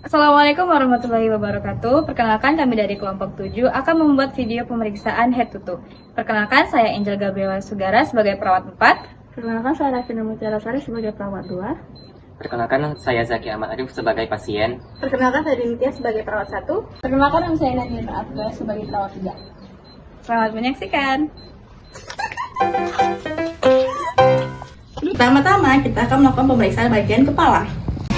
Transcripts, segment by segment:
Assalamualaikum warahmatullahi wabarakatuh. Perkenalkan kami dari kelompok 7 akan membuat video pemeriksaan head to toe. Perkenalkan saya Angel Gabriela Sugara sebagai perawat 4. Perkenalkan saya Rafina Mutiara Sari sebagai perawat 2. Perkenalkan saya Zaki Ahmad Arif sebagai pasien. Perkenalkan saya Dinitya sebagai perawat 1. Perkenalkan nama saya Nadia Abdullah sebagai perawat 3. Selamat menyaksikan. Pertama-tama kita akan melakukan pemeriksaan bagian kepala.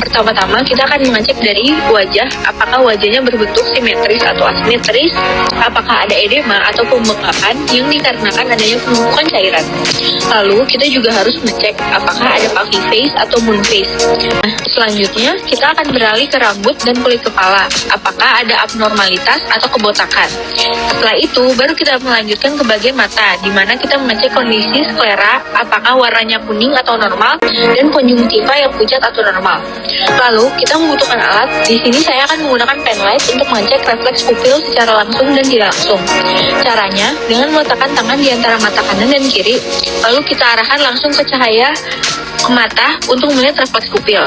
Pertama-tama kita akan mengecek dari wajah, apakah wajahnya berbentuk simetris atau asimetris, apakah ada edema atau pembengkakan yang dikarenakan adanya penumpukan cairan. Lalu kita juga harus mengecek apakah ada puffy face atau moon face. Nah, selanjutnya kita akan beralih ke rambut dan kulit kepala, apakah ada abnormalitas atau kebotakan. Setelah itu baru kita melanjutkan ke bagian mata, di mana kita mengecek kondisi sklera, apakah warnanya kuning atau normal, dan konjungtiva yang pucat atau normal. Lalu kita membutuhkan alat. Di sini saya akan menggunakan pen light untuk mengecek refleks pupil secara langsung dan tidak langsung. Caranya dengan meletakkan tangan di antara mata kanan dan kiri, lalu kita arahkan langsung ke cahaya ke mata untuk melihat refleks pupil.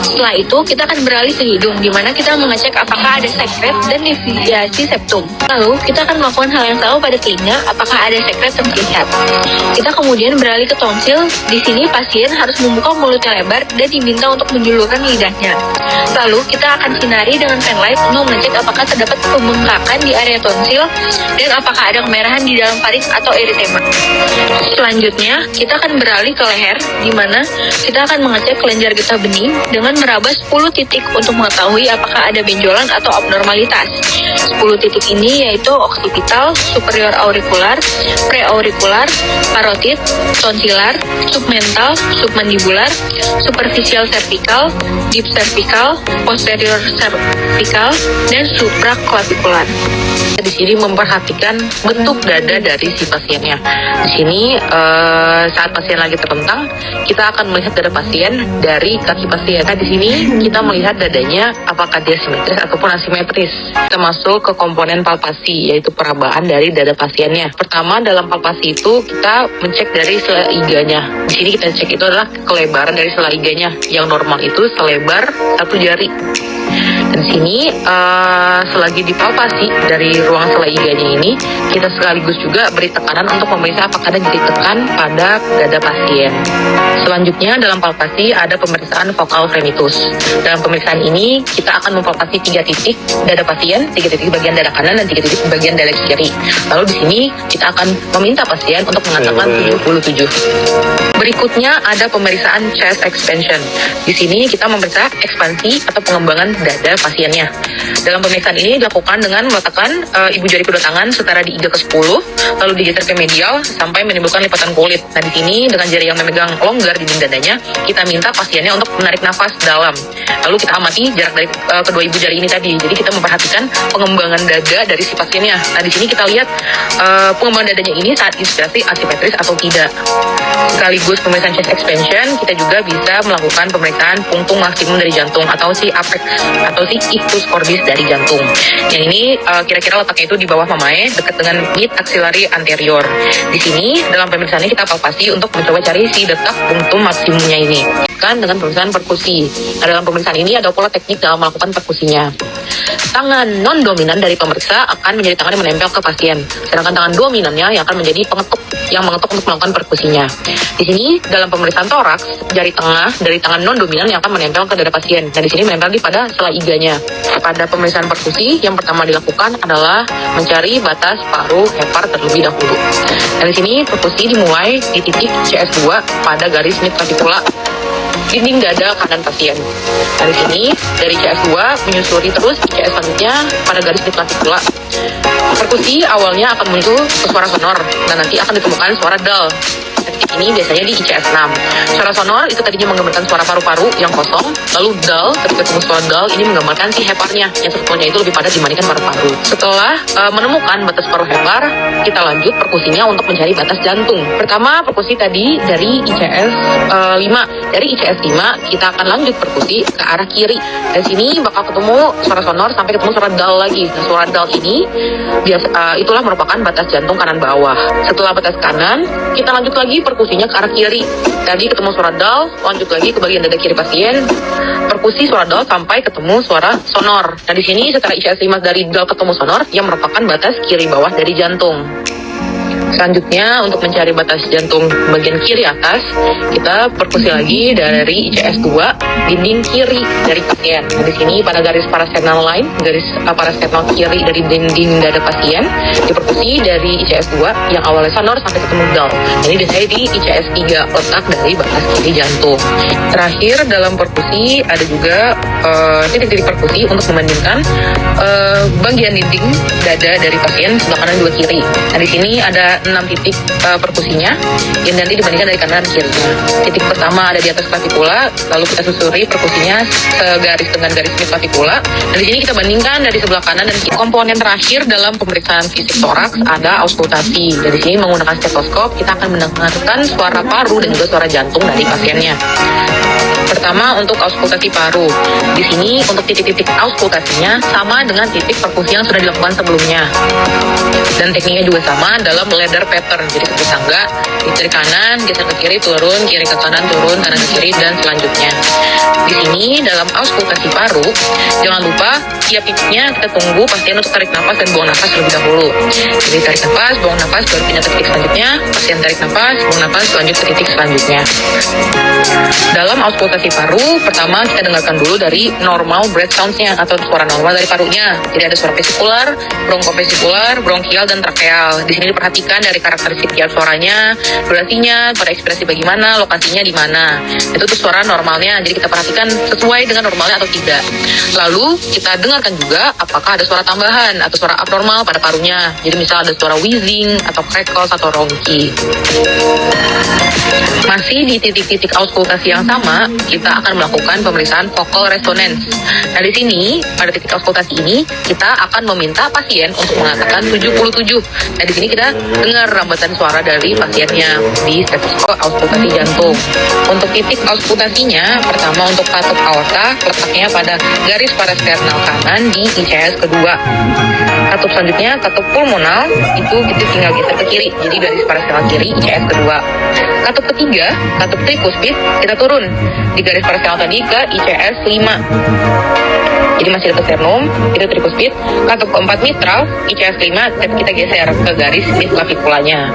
Setelah itu kita akan beralih ke hidung, di mana kita mengecek apakah ada sekret dan deviasi septum. Lalu kita akan melakukan hal yang sama pada telinga, apakah ada sekret terlihat. Kita kemudian beralih ke tonsil. Di sini pasien harus membuka mulutnya lebar dan diminta untuk menjulurkan lidahnya. Lalu kita akan sinari dengan pen light untuk mengecek apakah terdapat pembengkakan di area tonsil dan apakah ada kemerahan di dalam faring atau eritema. Selanjutnya kita akan beralih ke leher, di mana kita akan mengecek kelenjar getah bening dengan meraba 10 titik untuk mengetahui apakah ada benjolan atau abnormalitas. 10 titik ini yaitu occipital, superior aurikular, preaurikular, parotid, tonsilar, submental, submandibular, superficial cervical, deep cervical, posterior cervical, dan supraclavicular. Di sini memperhatikan bentuk dada dari si pasiennya. Di sini saat pasien lagi terlentang, kita akan melihat dada pasien dari kaki pasien. Nah, di sini kita melihat dadanya apakah dia simetris ataupun asimetris. Kita masuk ke komponen palpasi, yaitu perabaan dari dada pasiennya. Pertama, dalam palpasi itu kita mencek dari sela iganya. Di sini kita cek itu adalah kelebaran dari sela iganya. Yang normal itu selebar 1 jari. Dan di sini selagi dipalpasi dari ruang sela iganya ini, kita sekaligus juga beri tekanan untuk memeriksa apakah ada nyeri tekan pada dada pasien. Selanjutnya dalam palpasi ada pemeriksaan vokal frenitus. Dalam pemeriksaan ini kita akan mempalpasi 3 titik dada pasien, 3 titik bagian dada kanan dan 3 titik bagian dada kiri. Lalu di sini kita akan meminta pasien untuk mengatakan 77. Berikutnya ada pemeriksaan chest expansion. Di sini kita memeriksa ekspansi atau pengembangan dada pasiennya. Dalam pemeriksaan ini dilakukan dengan meletakkan ibu jari kedua tangan setara di iga ke-10, lalu digeser ke medial sampai menimbulkan lipatan kulit. Nah, di sini dengan jari yang memegang longgar di dadanya, kita minta pasiennya untuk menarik nafas dalam. Lalu kita amati jarak dari kedua ibu jari ini tadi. Jadi kita memperhatikan pengembangan dada dari si pasiennya. Nah, di sini kita lihat pengembangan dadanya ini saat inspirasi asimetris atau tidak. Sekaligus pemeriksaan chest expansion, kita juga bisa melakukan pemeriksaan punktum maksimum dari jantung atau si apex atau si ictus cordis dari jantung. Yang ini kira-kira letaknya itu di bawah mamae, dekat dengan mid axillary anterior. Di sini dalam pemeriksaan ini kita palpasi untuk mencoba cari si detak punktum maksimumnya ini. Kan dengan pemeriksaan perkusi. Nah, dalam pemeriksaan ini ada pola teknik dalam melakukan perkusinya. Tangan non-dominan dari pemeriksa akan menjadi tangan yang menempel ke pasien, sedangkan tangan dominannya yang akan menjadi pengetuk yang mengetuk untuk melakukan perkusinya. Di sini dalam pemeriksaan toraks, jari tengah dari tangan non-dominan yang akan menempel ke dada pasien. Nah, di sini menempel pada sela iganya. Pada pemeriksaan perkusi, yang pertama dilakukan adalah mencari batas paruh hepar terlebih dahulu. Dan di sini perkusi dimulai di titik CS2 pada garis mid clavicula dinding dada kanan pasien. Dari sini, dari CS2 menyusuri terus CS selanjutnya pada garis mid clavicula. Perkusi awalnya akan muncul ke suara sonor dan nanti akan ditemukan suara dull. Titik ini biasanya di ICS6. Suara sonor itu tadinya menggambarkan suara paru-paru yang kosong, lalu dull, ketika ketemu suara dull ini menggambarkan si heparnya, yang sebetulnya itu lebih padat dibandingkan paru-paru. Setelah menemukan batas paruh hepar, kita lanjut perkusinya untuk mencari batas jantung. Pertama, perkusi tadi dari ICS 5 dari ICS 5 kita akan lanjut perkusi ke arah kiri. Dan sini bakal ketemu suara sonor sampai ketemu suara dal lagi. Nah, suara dal ini itulah merupakan batas jantung kanan bawah. Setelah batas kanan, kita lanjut lagi perkusinya ke arah kiri. Tadi ketemu suara dal, lanjut lagi ke bagian dada kiri pasien, perkusi suara dal sampai ketemu suara sonor. Nah, di sini setelah ICS 5 dari dal ketemu sonor, yang merupakan batas kiri bawah dari jantung. Selanjutnya, untuk mencari batas jantung bagian kiri atas, kita perkusi lagi dari ICS 2 dinding kiri dari pasien. Nah, di sini pada garis parasternal line, garis parasternal kiri dari dinding dada pasien, diperkusi dari ICS 2 yang awalnya sonor sampai ketemu dal. Ini biasanya di ICS 3, letak dari batas kiri jantung. Terakhir dalam perkusi ada juga titik-titik perkusi untuk membandingkan bagian dinding dada dari pasien sebelah kanan dua kiri. Nah, di sini ada 6 titik perkusinya yang nanti dibandingkan dari kanan dan kirinya. Titik pertama ada di atas klavikula, lalu kita susuri perkusinya segaris dengan garis mid klavikula. Dan di sini kita bandingkan dari sebelah kanan dan kiri. Komponen terakhir dalam pemeriksaan fisik toraks ada auskultasi. Dari sini menggunakan stetoskop kita akan mendengarkan suara paru dan juga suara jantung dari pasiennya. Pertama, untuk auskultasi paru. Di sini untuk titik-titik auskultasinya sama dengan titik perkusi yang sudah dilakukan sebelumnya. Dan tekniknya juga sama dalam ladder pattern. Jadi seperti tangga, dari kanan, geser ke kiri, turun, kiri ke kanan, turun, kanan ke kiri, dan selanjutnya. Di sini dalam auskultasi paru, jangan lupa tiap titiknya kita tunggu pasien untuk tarik nafas dan buang nafas terlebih dahulu. Jadi tarik nafas, buang nafas, baru pindah ke titik selanjutnya. Pasien tarik nafas, buang nafas, lanjut ke titik selanjutnya. Dalam auskultasi paru, pertama kita dengarkan dulu dari normal breath sounds-nya atau suara normal dari parunya. Jadi ada suara vesikular, bronkopesikular, bronkial, dan trakeal. Di sini diperhatikan dari karakteristik tiap suaranya, durasinya, pada ekspresi bagaimana, lokasinya di mana. Itu tuh suara normalnya. Jadi kita perhatikan sesuai dengan normalnya atau tidak. Lalu kita dengarkan juga apakah ada suara tambahan atau suara abnormal pada parunya. Jadi misal ada suara wheezing atau crackles atau ronki. Masih di titik-titik auskultasi yang sama, kita akan melakukan pemeriksaan vocal resonance. Nah, di sini pada titik auskultasi ini kita akan meminta pasien untuk mengatakan 77. Nah, di sini kita dengar rambatan suara dari pasiennya di stetoskop auskultasi jantung. Untuk titik auskultasinya, pertama untuk katup aorta, letaknya pada garis parasternal kanan di ICS kedua. Katup selanjutnya, katup pulmonal, itu kita tinggal geser ke kiri, jadi garis parasternal kiri ICS kedua. Katup ketiga, katup trikuspid, kita turun di garis parasternal tadi ke ICS 5. Jadi masih dekat sternum, itu trikuspid. Katup keempat mitral, ICS 5, kita geser ke garis mid klavikulanya.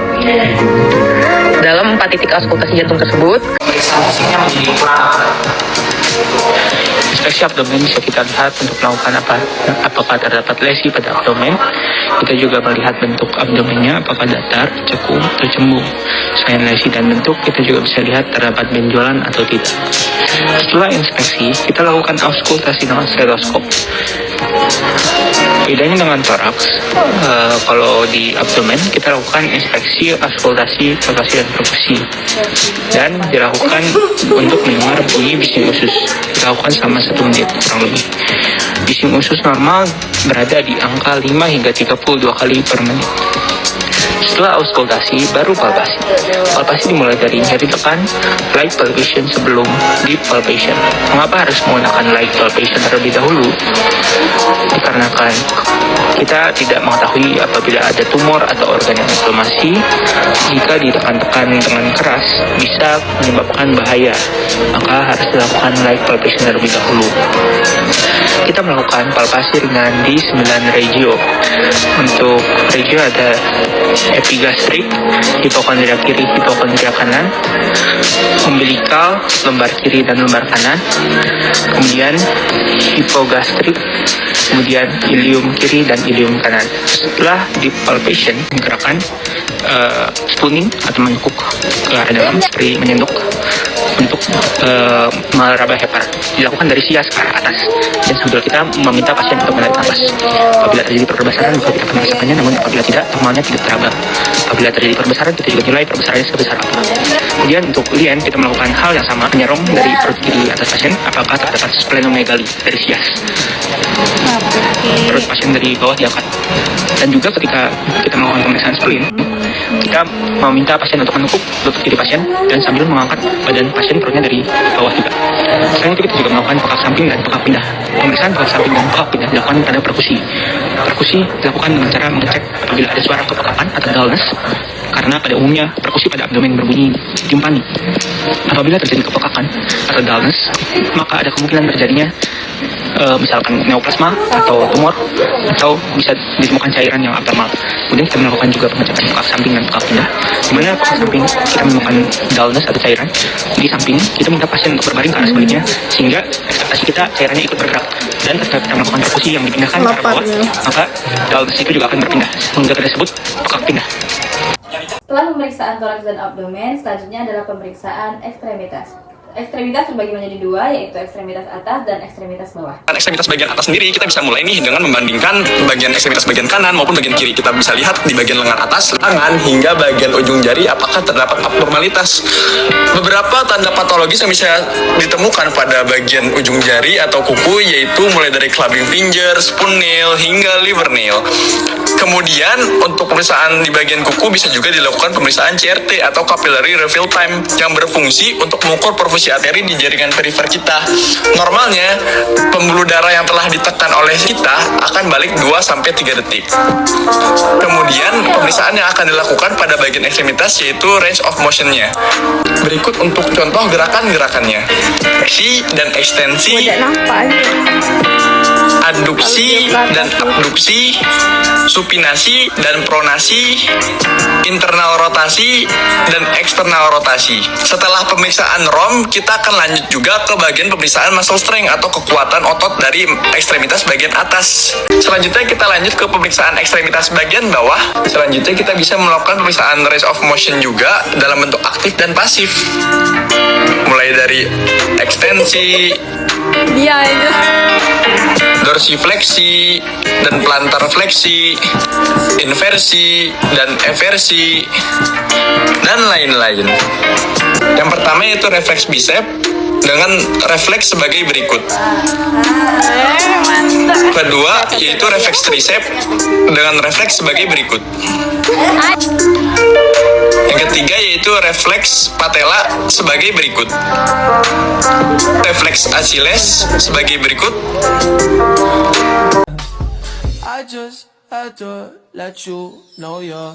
Dalam 4 titik auskultasi jantung tersebut, Fisiknya menjadi kurang. Inspeksi abdomen bisa kita lihat untuk melakukan apakah terdapat lesi pada abdomen. Kita juga melihat bentuk abdomennya apakah datar, cekung, atau cembung. Selain lesi dan bentuk, kita juga bisa lihat terdapat benjolan atau tidak. Setelah inspeksi, kita lakukan auskultasi dengan stetoskop. Bedanya dengan toraks, kalau di abdomen kita lakukan inspeksi, auskultasi, palpasi, dan perkusi. Dan dilakukan untuk mendengar bunyi bising usus. Kita lakukan selama 1 menit kurang lebih. Bising usus normal berada di angka 5 hingga 32 kali per menit. Setelah auskultasi, baru palpasi. Palpasi dimulai dari nyeri tekan, light palpation sebelum deep palpation. Mengapa harus menggunakan light palpation terlebih dahulu? Dikarenakan kita tidak mengetahui apabila ada tumor atau organ yang inflamasi. Jika ditekan-tekan dengan keras, bisa menyebabkan bahaya. Maka harus dilakukan light palpation terlebih dahulu. Kita melakukan palpasi ringan di 9 regio. Untuk regio ada epigastrik, hipokondria kiri, hipokondria kanan, umbilikal, lumbar kiri dan lumbar kanan, kemudian hipogastrik, kemudian ilium kiri dan ilium kanan. Setelah deep palpation, gerakan spooning atau menekuk ke arah dalam seperti menyentuh untuk meraba hepar dilakukan dari sias ke arah atas, dan sambil kita meminta pasien untuk menarik nafas. Apabila terjadi perbesaran, maka kita akan merasakannya, namun apabila tidak, normalnya tidak teraba. Apabila terjadi perbesaran, kita juga nilai perbesarannya sebesar apa. Kemudian untuk lien, kita melakukan hal yang sama, menyerong dari perut kiri atas pasien apakah terdapat splenomegali dari sias. Perut pasien dari bawah diangkat. Dan juga ketika kita melakukan pemeriksaan spleen, kita meminta pasien untuk menekuk lutut kiri pasien dan sambil mengangkat badan pasien perutnya dari bawah juga. Selain itu kita juga melakukan pekak samping dan pekak pindah. Pemeriksaan pekak samping dan pekak pindah dilakukan pada perkusi. Perkusi dilakukan dengan cara mengecek apabila ada suara kepekakan atau dullness, karena pada umumnya perkusi pada abdomen berbunyi timpani. Apabila terjadi kepekakan atau dullness, maka ada kemungkinan terjadinya misalkan neoplasma atau tumor, atau bisa ditemukan cairan yang abnormal. Kemudian kita melakukan juga pengecekan pekak samping dan pekak pindah, di mana pekak samping kita menemukan dullness atau cairan di samping, kita minta pasien untuk berbaring ke arah sebaliknya sehingga ekspektasi kita cairannya ikut bergerak, dan ketika kita melakukan perkusi yang dipindahkan ke arah bawah, maka dullness itu juga akan berpindah sehingga kita sebut pekak pindah. Setelah pemeriksaan toraks dan abdomen, selanjutnya adalah pemeriksaan ekstremitas. Ekstremitas terbagi menjadi dua, yaitu ekstremitas atas dan ekstremitas bawah. Ekstremitas bagian atas sendiri kita bisa mulai nih dengan membandingkan bagian ekstremitas bagian kanan maupun bagian kiri. Kita bisa lihat di bagian lengan atas, tangan hingga bagian ujung jari apakah terdapat abnormalitas. Beberapa tanda patologis yang bisa ditemukan pada bagian ujung jari atau kuku yaitu mulai dari clubbing finger, spoon nail hingga liver nail. Kemudian untuk pemeriksaan di bagian kuku bisa juga dilakukan pemeriksaan CRT atau capillary refill time yang berfungsi untuk mengukur perfusi arteri di jaringan perifer kita. Normalnya pembuluh darah yang telah ditekan oleh kita akan balik 2-3 detik. Kemudian pemeriksaan yang akan dilakukan pada bagian ekstremitas yaitu range of motion-nya. Berikut untuk contoh gerakan-gerakannya. Fleksi dan ekstensi, adduksi dan abduksi, supinasi dan pronasi, internal rotasi dan eksternal rotasi. Setelah pemeriksaan ROM, kita akan lanjut juga ke bagian pemeriksaan muscle strength atau kekuatan otot dari ekstremitas bagian atas. Selanjutnya kita lanjut ke pemeriksaan ekstremitas bagian bawah. Selanjutnya kita bisa melakukan pemeriksaan range of motion juga dalam bentuk aktif dan pasif. Mulai dari ekstensi, dorsifleksi dan plantar fleksi, inversi dan eversi, dan lain-lain. Yang pertama yaitu refleks bicep dengan refleks sebagai berikut. Kedua yaitu refleks tricep dengan refleks sebagai berikut. Yang ketiga yaitu refleks patella sebagai berikut. Refleks Achilles sebagai berikut. I just had to let you know you're